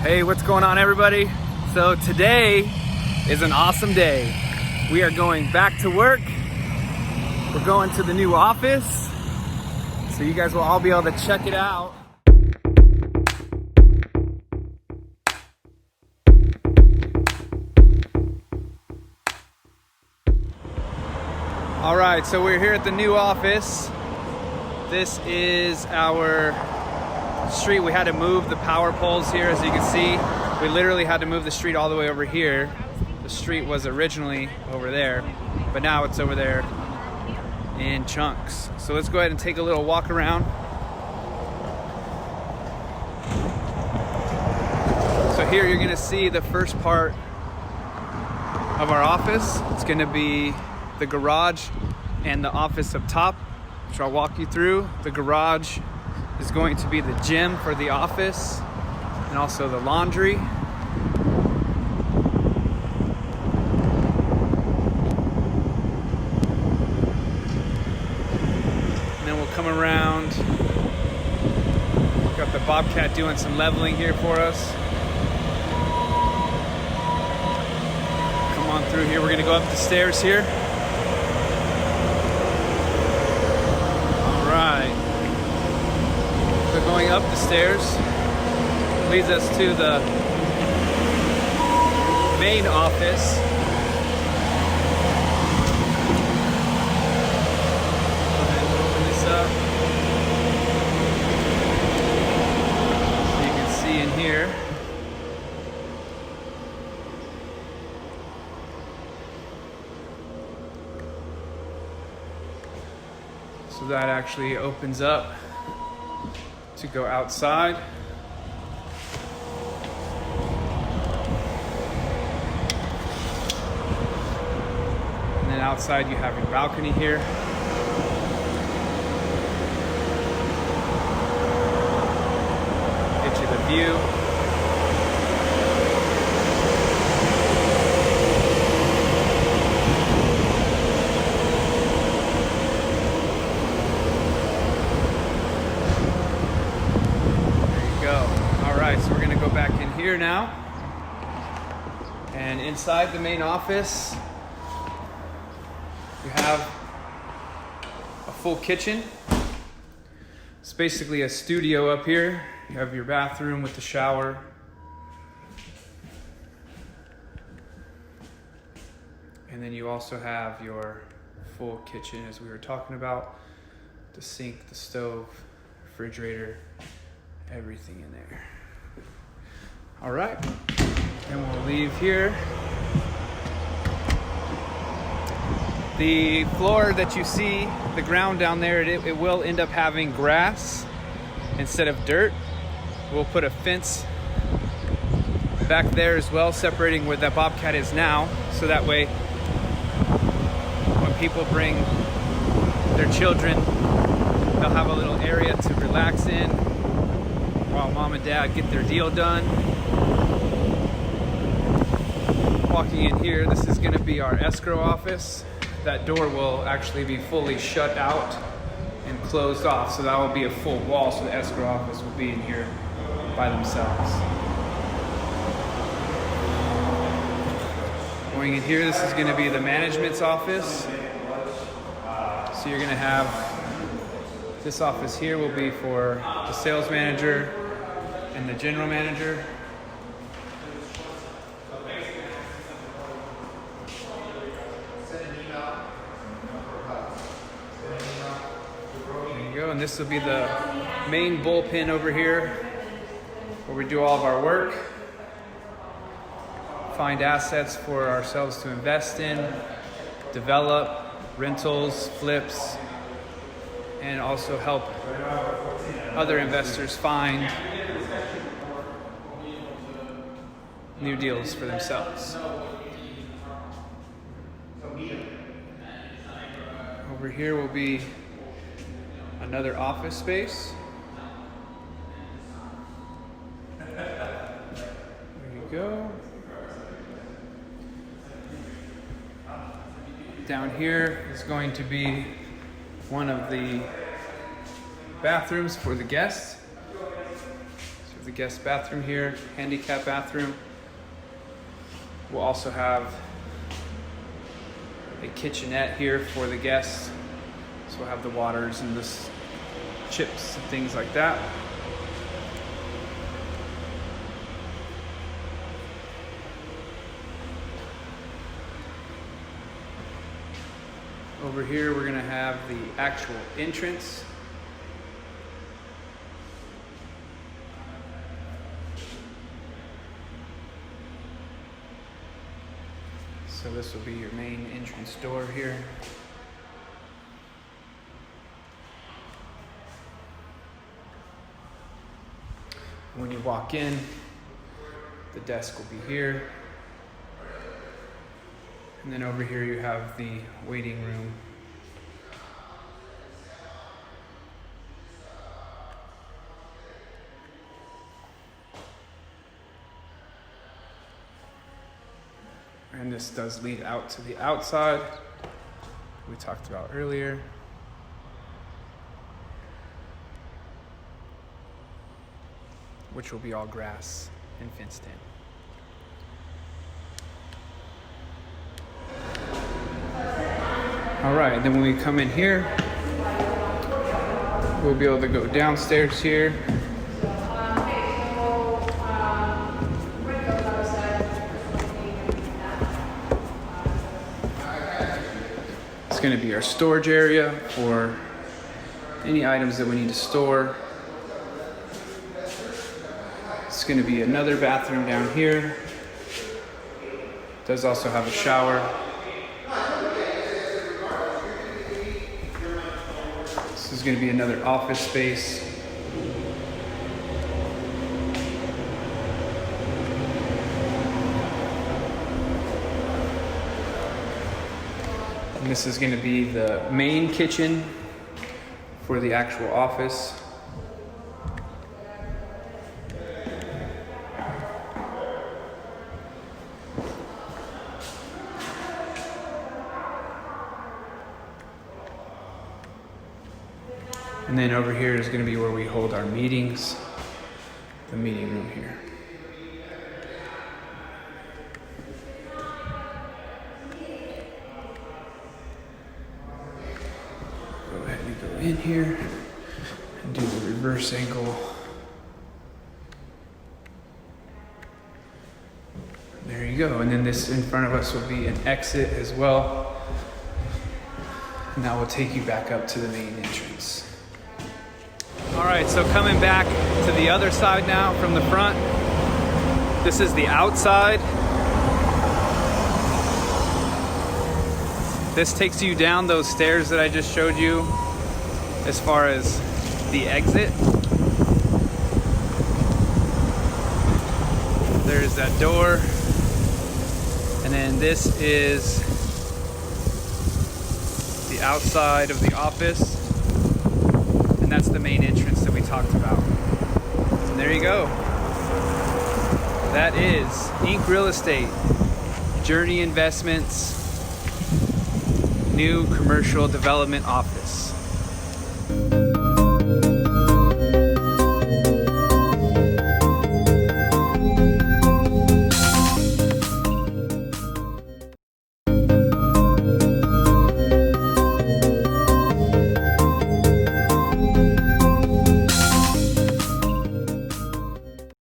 Hey, what's going on, everybody? So today is an awesome day. We are going back to work. We're going to the new office. So you guys will all be able to check it out. All right, so we're here at the new office. This is our street. We had to move the power poles here, as you can see. We literally had to move the street all the way over here. The street was originally over there, but now it's over there in chunks. So let's go ahead and take a little walk around. So here you're gonna see the first part of our office. It's gonna be the garage and the office up top, which I'll walk you through. The garage is going to be the gym for the office and also the laundry. And then we'll come around. We've got the Bobcat doing some leveling here for us. Come on through here. We're gonna go up the stairs here. All right. So going up the stairs leads us to the main office. Go ahead and open this up. So you can see in here. So that actually opens up to go outside. And then outside you have your balcony here. Get you the view. So we're gonna go back in here now. And inside the main office, you have a full kitchen. It's basically a studio up here. You have your bathroom with the shower. And then you also have your full kitchen, as we were talking about. The sink, the stove, refrigerator, everything in there. All right, and we'll leave here. The floor that you see, the ground down there, it will end up having grass instead of dirt. We'll put a fence back there as well, separating where that Bobcat is now, so that way when people bring their children, they'll have a little area to relax in while mom and dad get their deal done. Walking in here, this is going to be our escrow office. That door will actually be fully shut out and closed off, so that will be a full wall, so the escrow office will be in here by themselves. Going in here, this is going to be the management's office. So you're going to have this office here will be for the sales manager and the general manager. And this will be the main bullpen over here where we do all of our work, find assets for ourselves to invest in, develop, rentals, flips, and also help other investors find new deals for themselves. Over here will be another office space. There you go. Down here is going to be one of the bathrooms for the guests. So the the guest bathroom here, handicap bathroom. We'll also have a kitchenette here for the guests. So we'll have the waters and the chips and things like that. Over here, we're gonna have the actual entrance. So this will be your main entrance door here. When you walk in, the desk will be here. And then over here you have the waiting room. And this does lead out to the outside, we talked about earlier. Which will be all grass and fenced in. All right, then when we come in here, we'll be able to go downstairs here. It's gonna be our storage area for any items that we need to store. It's gonna be another bathroom down here. Does also have a shower. This is going to be another office space. And this is going to be the main kitchen for the actual office. And then over here is going to be where we hold our meetings, the meeting room here. Go ahead and go in here and do the reverse angle. There you go. And then this in front of us will be an exit as well. And that will take you back up to the main entrance. All right, so coming back to the other side now from the front. This is the outside. This takes you down those stairs that I just showed you as far as the exit. There's that door. And then this is the outside of the office. And that's the main entrance that we talked about. And there you go. That is Ink Real Estate, Journey Investments, new commercial development office.